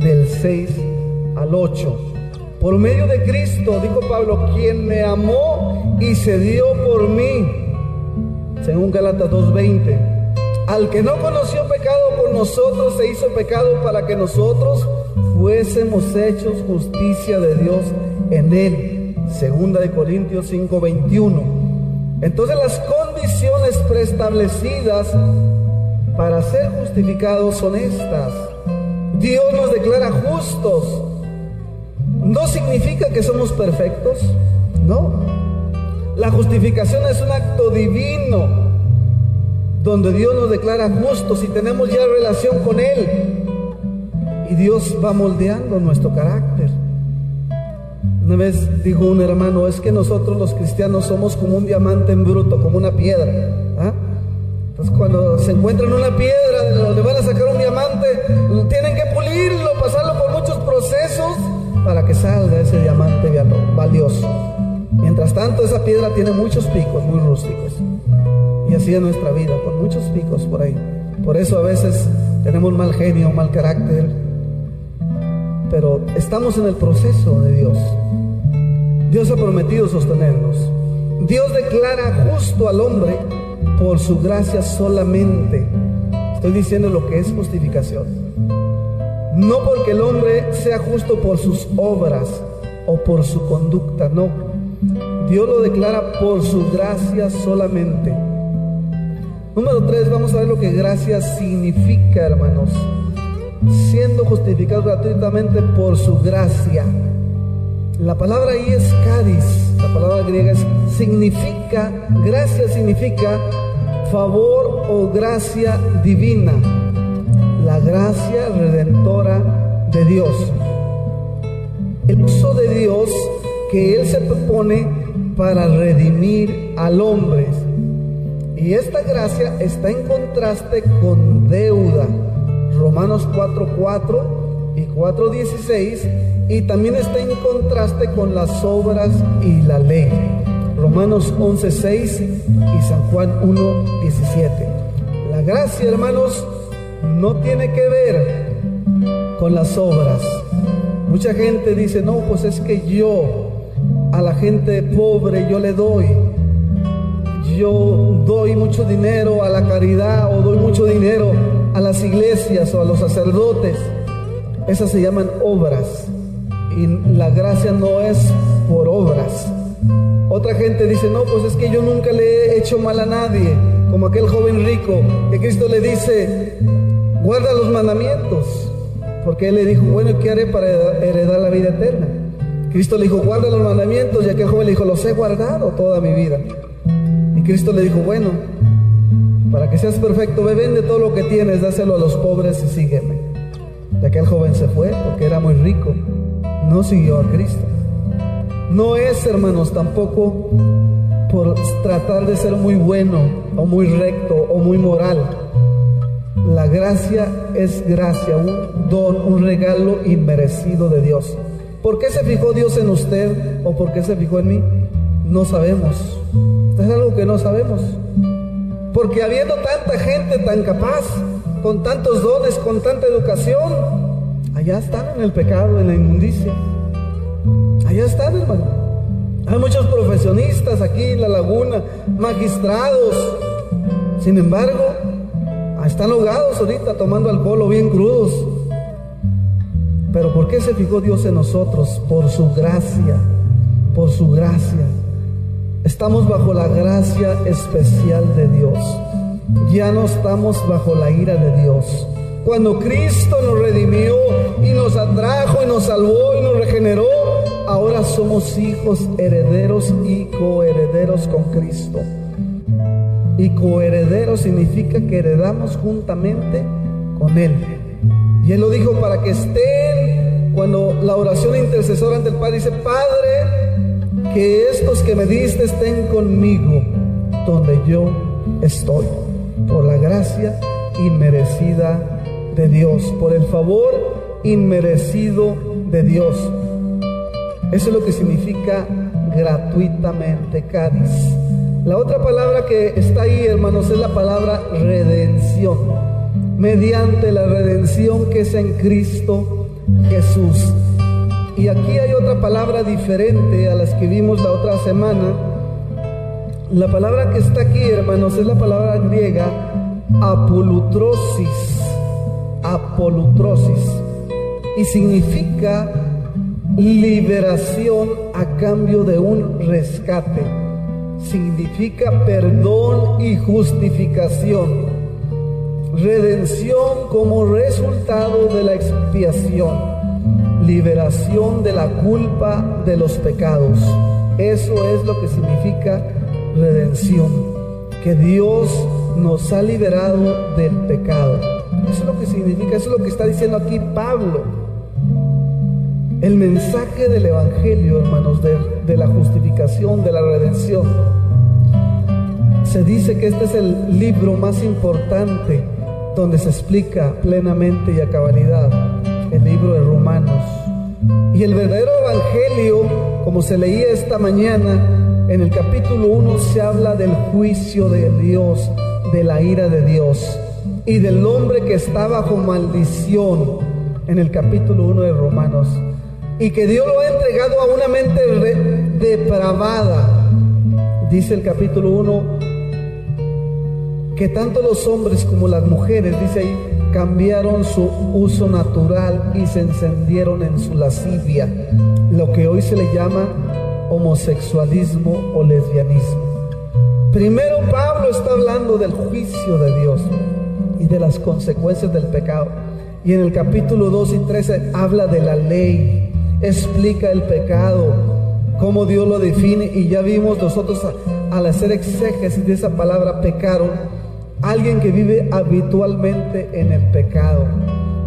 del 6 al 8. Por medio de Cristo, dijo Pablo, quien me amó y se dio por mí, según Gálatas 2:20. Al que no conoció pecado por nosotros, se hizo pecado para que nosotros fuésemos hechos justicia de Dios en él, segunda de Corintios 5:21. Entonces las condiciones preestablecidas para ser justificados son estas. Dios nos declara justos. No significa que somos perfectos, no. La justificación es un acto divino, donde Dios nos declara justos y tenemos ya relación con Él. Y Dios va moldeando nuestro carácter. Una vez dijo un hermano, es que nosotros los cristianos somos como un diamante en bruto, como una piedra. ¿Ah? Entonces cuando se encuentran una piedra de donde van a sacar un diamante, tienen que pulirlo, pasarlo por muchos procesos para que salga ese diamante valioso. Mientras tanto, esa piedra tiene muchos picos muy rústicos. Y así es nuestra vida, con muchos picos por ahí. Por eso a veces tenemos mal genio, mal carácter. Pero estamos en el proceso de Dios. Dios ha prometido sostenernos. Dios declara justo al hombre por su gracia solamente. Estoy diciendo lo que es justificación. No porque el hombre sea justo por sus obras o por su conducta, no. Dios lo declara por su gracia solamente. Número 3, vamos a ver lo que gracia significa, hermanos. Siendo justificados gratuitamente por su gracia. La palabra ahí es charis, la palabra griega significa, gracia significa favor o gracia divina, la gracia redentora de Dios. El uso de Dios que Él se propone para redimir al hombre. Y esta gracia está en contraste con deuda, Romanos 4:4 y 4:16, y también está en contraste con las obras y la ley, Romanos 11:6 y San Juan 1:17. La gracia, hermanos, no tiene que ver con las obras. Mucha gente dice, no, pues es que yo a la gente pobre yo le doy. Yo doy mucho dinero a la caridad o doy mucho dinero a las iglesias o a los sacerdotes. Esas se llaman obras. Y la gracia no es por obras. Otra gente dice, no, pues es que yo nunca le he hecho mal a nadie. Como aquel joven rico que Cristo le dice, guarda los mandamientos, porque él le dijo, bueno, ¿qué haré para heredar la vida eterna? Cristo le dijo, guarda los mandamientos, y aquel joven le dijo, los he guardado toda mi vida. Y Cristo le dijo, bueno, para que seas perfecto, ve, vende todo lo que tienes, dáselo a los pobres y sígueme. Y aquel joven se fue porque era muy rico, no siguió a Cristo. No es, hermanos, tampoco por tratar de ser muy bueno o muy recto o muy moral. La gracia es gracia, un don, un regalo inmerecido de Dios. ¿Por qué se fijó Dios en usted o por qué se fijó en mí? No sabemos. Esto es algo que no sabemos. Porque habiendo tanta gente tan capaz, con tantos dones, con tanta educación, allá están en el pecado, en la inmundicia. Allá están, hermano. Hay muchos profesionistas aquí en la laguna, magistrados. Sin embargo, están ahogados ahorita tomando alcohol o bien crudos. Pero ¿por qué se fijó Dios en nosotros? Por su gracia, por su gracia. Estamos bajo la gracia especial de Dios. Ya no estamos bajo la ira de Dios. Cuando Cristo nos redimió y nos atrajo y nos salvó y nos regeneró, ahora somos hijos, herederos y coherederos con Cristo. Y coherederos significa que heredamos juntamente con Él. Y Él lo dijo para que estén, cuando la oración intercesora ante el Padre dice, Padre, que estos que me diste estén conmigo donde yo estoy, por la gracia inmerecida de Dios, por el favor inmerecido de Dios. Eso es lo que significa gratuitamente, caris. La otra palabra que está ahí, hermanos, es la palabra redención. Mediante la redención que es en Cristo Jesús. Y aquí hay otra palabra diferente a las que vimos la otra semana. La palabra que está aquí, hermanos, es la palabra griega apolutrosis. Apolutrosis. Y significa liberación a cambio de un rescate. Significa perdón y justificación. Redención como resultado de la expiación, liberación de la culpa de los pecados. Eso es lo que significa redención, que Dios nos ha liberado del pecado. Eso es lo que significa, eso es lo que está diciendo aquí Pablo. El mensaje del Evangelio, hermanos, de la justificación, de la redención. Se dice que este es el libro más importante donde se explica plenamente y a cabalidad el libro de Romanos. Y el verdadero evangelio, como se leía esta mañana, en el capítulo 1 se habla del juicio de Dios, de la ira de Dios y del hombre que está bajo maldición, en el capítulo 1 de Romanos, y que Dios lo ha entregado a una mente depravada. Dice el capítulo 1 que tanto los hombres como las mujeres, dice ahí, cambiaron su uso natural y se encendieron en su lascivia, lo que hoy se le llama homosexualismo o lesbianismo. Primero Pablo está hablando del juicio de Dios y de las consecuencias del pecado, y en el capítulo 2 y 13 habla de la ley, explica el pecado, cómo Dios lo define, y ya vimos nosotros al hacer exégesis de esa palabra pecaron, alguien que vive habitualmente en el pecado.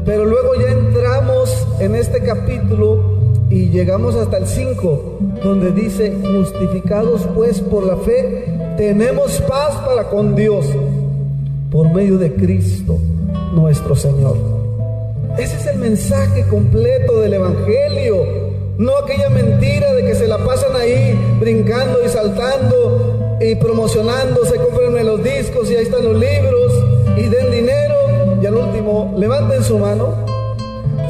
Pero luego ya entramos en este capítulo y llegamos hasta el 5, donde dice, justificados pues por la fe, tenemos paz para con Dios, por medio de Cristo nuestro Señor. Ese es el mensaje completo del Evangelio, no aquella mentira de que se la pasan ahí brincando y saltando y promocionando, se compran los discos y ahí están los libros y den dinero, y al último levanten su mano,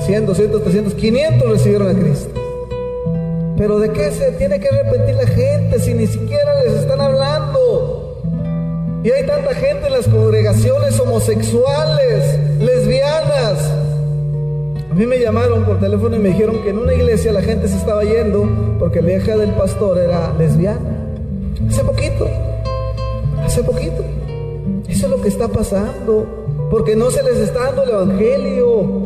100, 200, 300, 500 recibieron a Cristo. Pero ¿de qué se tiene que arrepentir la gente si ni siquiera les están hablando? Y hay tanta gente en las congregaciones homosexuales, lesbianas. A mí me llamaron por teléfono y me dijeron que en una iglesia la gente se estaba yendo porque la hija del pastor era lesbiana. Hace poquito. Eso es lo que está pasando. porque no se les está dando el evangelio.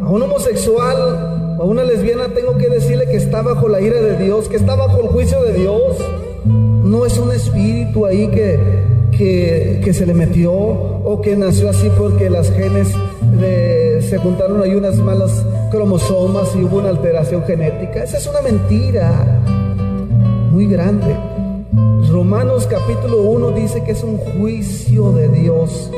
A un homosexual, a una lesbiana, tengo que decirle que está bajo la ira de Dios, que está bajo el juicio de Dios. No es un espíritu ahí que se le metió, o que nació así porque las genes se juntaron ahí unas malas cromosomas y hubo una alteración genética. Esa es una mentira muy grande. Romanos capítulo 1 dice que es un juicio de Dios,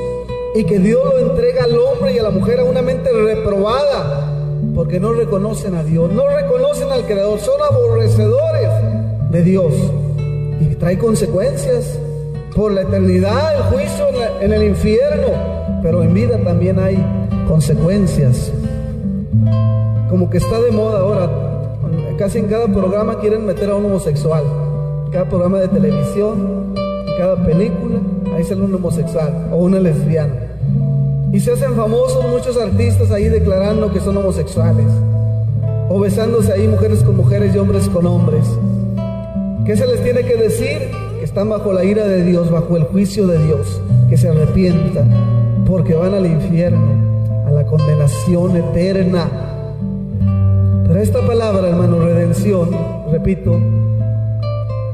y que Dios lo entrega al hombre y a la mujer a una mente reprobada, porque no reconocen a Dios, no reconocen al Creador, son aborrecedores de Dios, y trae consecuencias por la eternidad, el juicio en el infierno, pero en vida también hay consecuencias. Como que está de moda ahora, casi en cada programa quieren meter a un homosexual, en cada programa de televisión, en cada película, ahí sale un homosexual o una lesbiana. Y se hacen famosos muchos artistas ahí declarando que son homosexuales, o besándose ahí mujeres con mujeres y hombres con hombres. ¿Qué se les tiene que decir? Que están bajo la ira de Dios, bajo el juicio de Dios, que se arrepientan, porque van al infierno, a la condenación eterna. Pero esta palabra, hermano, redención, repito,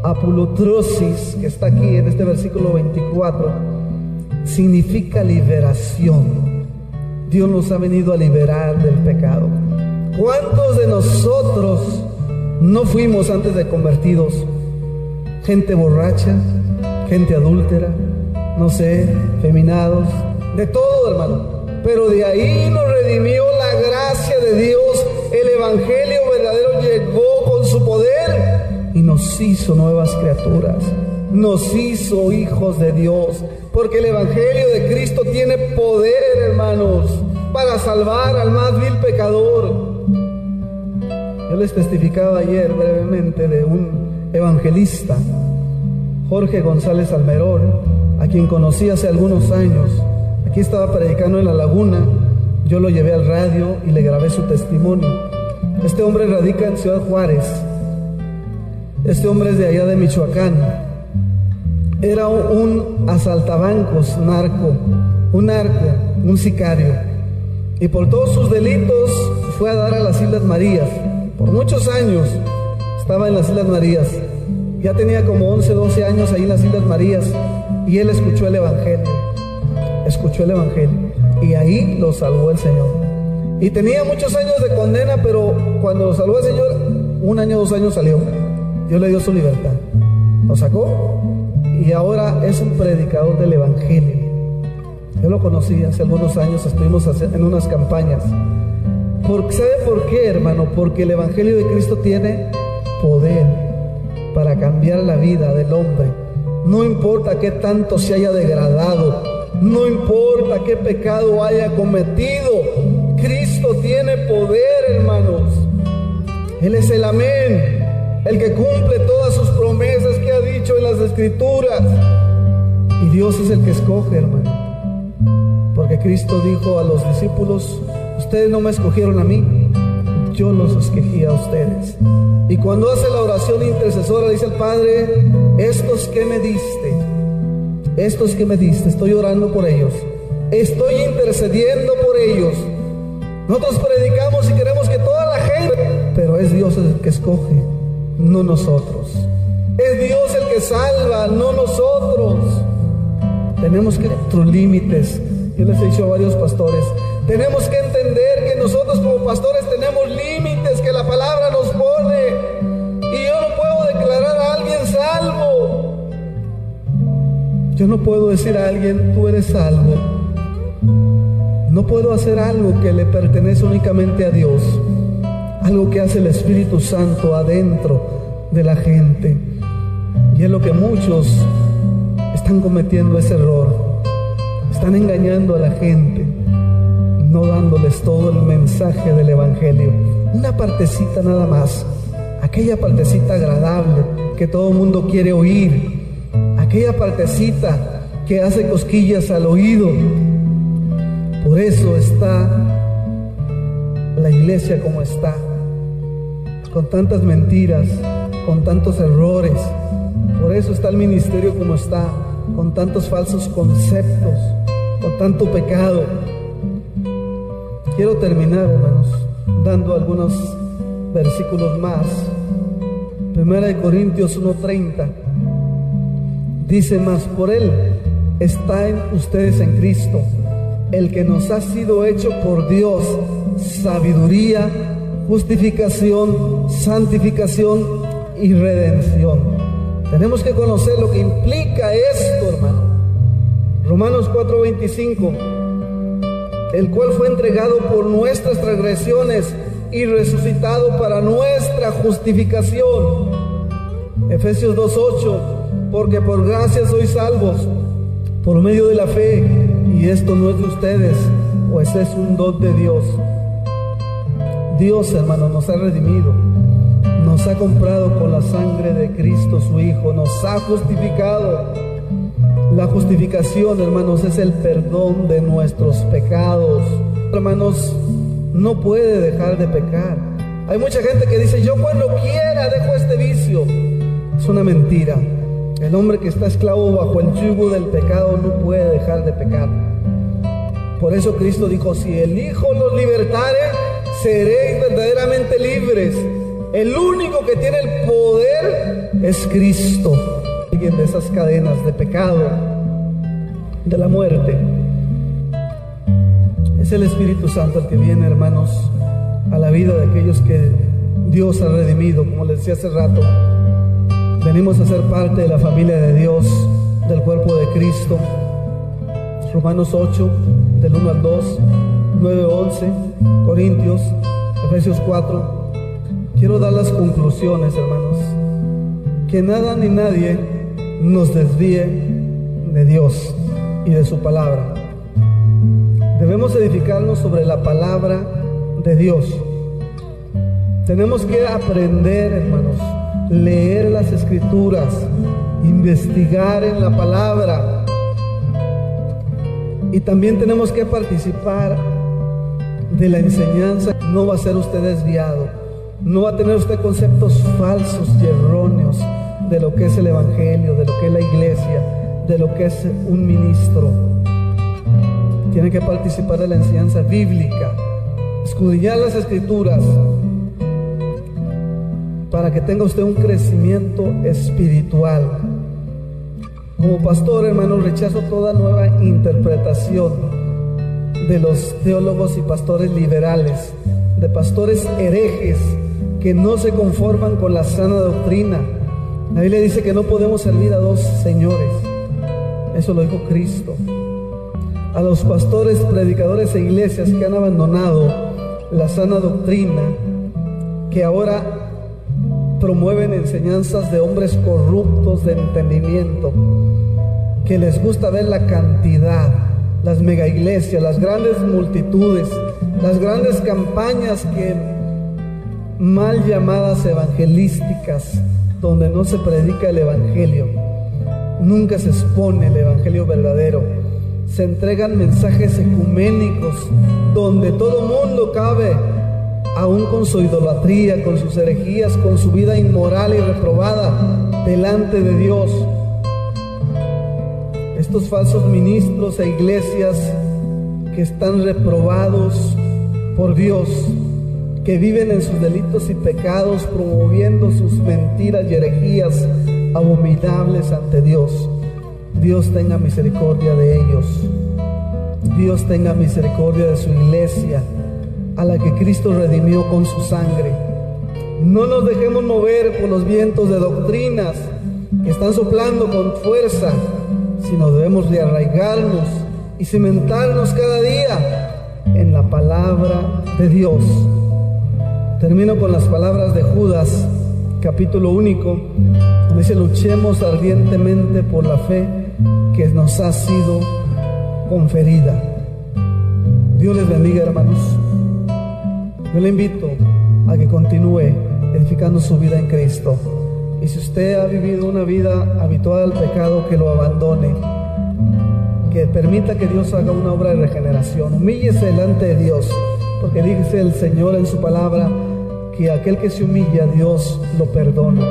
apolutrosis, que está aquí en este versículo 24, significa liberación. Dios nos ha venido a liberar del pecado. ¿Cuántos de nosotros no fuimos antes de convertidos gente borracha, gente adúltera, no sé, feminados, de todo, hermano? Pero de ahí nos redimió la gracia de Dios. El evangelio verdadero llegó con su poder y nos hizo nuevas criaturas, nos hizo hijos de Dios, porque el evangelio de Cristo tiene poder, hermanos, para salvar al más vil pecador. Yo les testificaba ayer brevemente de un evangelista, Jorge González Almerón, a quien conocí hace algunos años. Aquí estaba predicando en La Laguna, yo lo llevé al radio y le grabé su testimonio. Este hombre radica en Ciudad Juárez. Este hombre es de allá de Michoacán. Era un asaltabancos, un sicario. Y por todos sus delitos fue a dar a las Islas Marías. Por muchos años estaba en las Islas Marías. Ya tenía como 11, 12 años ahí en las Islas Marías. Y él escuchó el evangelio. Y ahí lo salvó el Señor. Y tenía muchos años de condena, pero cuando lo salvó el Señor, 1 año, 2 años salió. Dios le dio su libertad. Lo sacó y ahora es un predicador del evangelio. Yo lo conocí hace algunos años, estuvimos en unas campañas. ¿Sabe por qué, hermano? Porque el evangelio de Cristo tiene poder para cambiar la vida del hombre. No importa qué tanto se haya degradado, no importa qué pecado haya cometido, Cristo tiene poder, hermanos. Él es el amén, el que cumple todas sus promesas que ha dicho en las Escrituras. Y Dios es el que escoge, hermano. Porque Cristo dijo a los discípulos: ustedes no me escogieron a mí, yo los escogí a ustedes. Y cuando hace la oración intercesora, dice el Padre: estos que me diste, estoy orando por ellos, estoy intercediendo por ellos. Nosotros predicamos y queremos que toda la gente, pero es Dios el que escoge, no nosotros. Es Dios el que salva, no nosotros. Tenemos que nuestros límites. Yo les he dicho a varios pastores, tenemos que entender que nosotros como pastores tenemos límites que la palabra nos pone. Y yo no puedo declarar a alguien salvo. Yo no puedo decir a alguien: tú eres salvo. No puedo hacer algo que le pertenece únicamente a Dios, algo que hace el Espíritu Santo adentro de la gente. Y es lo que muchos están cometiendo, ese error. Están engañando a la gente, no dándoles todo el mensaje del evangelio. Una partecita nada más, aquella partecita agradable que todo el mundo quiere oír, aquella partecita que hace cosquillas al oído. Por eso está la iglesia como está, con tantas mentiras, con tantos errores. Por eso está el ministerio como está, con tantos falsos conceptos. o tanto pecado. Quiero terminar, hermanos, dando algunos versículos más. 1 Corintios 1:30 dice: mas por Él están ustedes en Cristo, el que nos ha sido hecho por Dios sabiduría, justificación, santificación y redención. Tenemos que conocer lo que implica esto, hermano. Romanos 4:25, el cual fue entregado por nuestras transgresiones y resucitado para nuestra justificación. Efesios 2:8, porque por gracia sois salvos por medio de la fe, y esto no es de ustedes, pues es un don de Dios. Dios, hermano, nos ha redimido, nos ha comprado con la sangre de Cristo su Hijo, nos ha justificado. La justificación, hermanos, es el perdón de nuestros pecados. Hermanos, no puede dejar de pecar. Hay mucha gente que dice: yo cuando quiera dejo este vicio. Es una mentira. El hombre que está esclavo bajo el yugo del pecado no puede dejar de pecar. Por eso Cristo dijo: si el Hijo los libertare, seréis verdaderamente libres. El único que tiene el poder es Cristo. Alguien de esas cadenas de pecado, de la muerte, es el Espíritu Santo el que viene, hermanos, a la vida de aquellos que Dios ha redimido. Como les decía hace rato, venimos a ser parte de la familia de Dios, del cuerpo de Cristo. Romanos 8, del 1 al 2, 9, 11, Corintios, Efesios 4. Quiero dar las conclusiones, hermanos. Que nada ni nadie nos desvíe de Dios y de su palabra. Debemos edificarnos sobre la palabra de Dios. Tenemos que aprender, hermanos, leer las Escrituras, investigar en la palabra, y también tenemos que participar de la enseñanza. No va a ser usted desviado, no va a tener usted conceptos falsos y erróneos de lo que es el Evangelio, de lo que es la iglesia, de lo que es un ministro. Tiene que participar de la enseñanza bíblica, escudriñar las Escrituras, para que tenga usted un crecimiento espiritual. Como pastor, hermano, rechazo toda nueva interpretación de los teólogos y pastores liberales, de pastores herejes que no se conforman con la sana doctrina. La Biblia dice que no podemos servir a dos señores. Eso lo dijo Cristo. A los pastores, predicadores e iglesias que han abandonado la sana doctrina, que ahora promueven enseñanzas de hombres corruptos de entendimiento, que les gusta ver la cantidad, las mega iglesias, las grandes multitudes, las grandes campañas que mal llamadas evangelísticas, donde no se predica el evangelio, nunca se expone el evangelio verdadero. Se entregan mensajes ecuménicos donde todo mundo cabe, aún con su idolatría, con sus herejías, con su vida inmoral y reprobada delante de Dios. Estos falsos ministros e iglesias que están reprobados por Dios, que viven en sus delitos y pecados, promoviendo sus mentiras y herejías abominables ante Dios. Dios tenga misericordia de ellos. Dios tenga misericordia de su iglesia, a la que Cristo redimió con su sangre. No nos dejemos mover por los vientos de doctrinas que están soplando con fuerza, sino debemos de arraigarnos y cimentarnos cada día en la palabra de Dios. Termino con las palabras de Judas, capítulo único, donde dice: luchemos ardientemente por la fe que nos ha sido conferida. Dios les bendiga, hermanos. Yo le invito a que continúe edificando su vida en Cristo. Y si usted ha vivido una vida habituada al pecado, que lo abandone, que permita que Dios haga una obra de regeneración. Humíllese delante de Dios, porque dice el Señor en su palabra que aquel que se humilla, Dios lo perdona.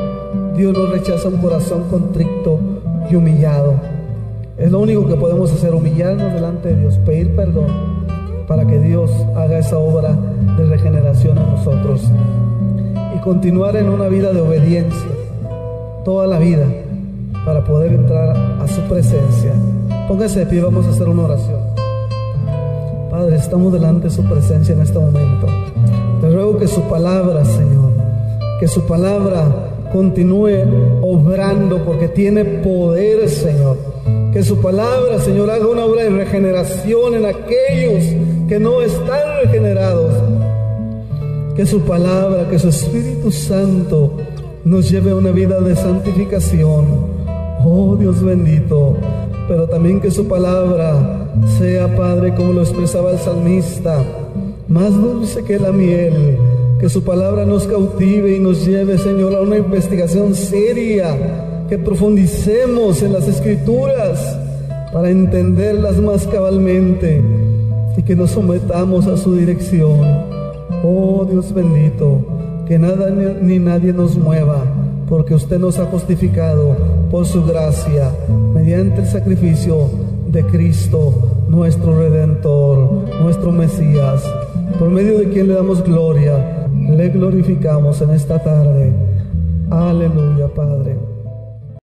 Dios no rechaza un corazón contrito y humillado. Es lo único que podemos hacer, humillarnos delante de Dios, pedir perdón para que Dios haga esa obra de regeneración en nosotros y continuar en una vida de obediencia toda la vida para poder entrar a su presencia. Póngase de pie, vamos a hacer una oración. Padre, estamos delante de su presencia en este momento. Te ruego que su palabra, Señor, que su palabra continúe obrando porque tiene poder, Señor. Que su palabra, Señor, haga una obra de regeneración en aquellos que no están regenerados. Que su palabra, que su Espíritu Santo nos lleve a una vida de santificación. Oh Dios bendito. Pero también que su palabra sea, Padre, como lo expresaba el salmista, más dulce que la miel. Que su palabra nos cautive y nos lleve, Señor, a una investigación seria, que profundicemos en las Escrituras para entenderlas más cabalmente y que nos sometamos a su dirección. Oh Dios bendito, que nada ni nadie nos mueva, porque usted nos ha justificado por su gracia mediante el sacrificio de Cristo, nuestro Redentor, nuestro Mesías, por medio de quien le damos gloria, le glorificamos en esta tarde. Aleluya, Padre.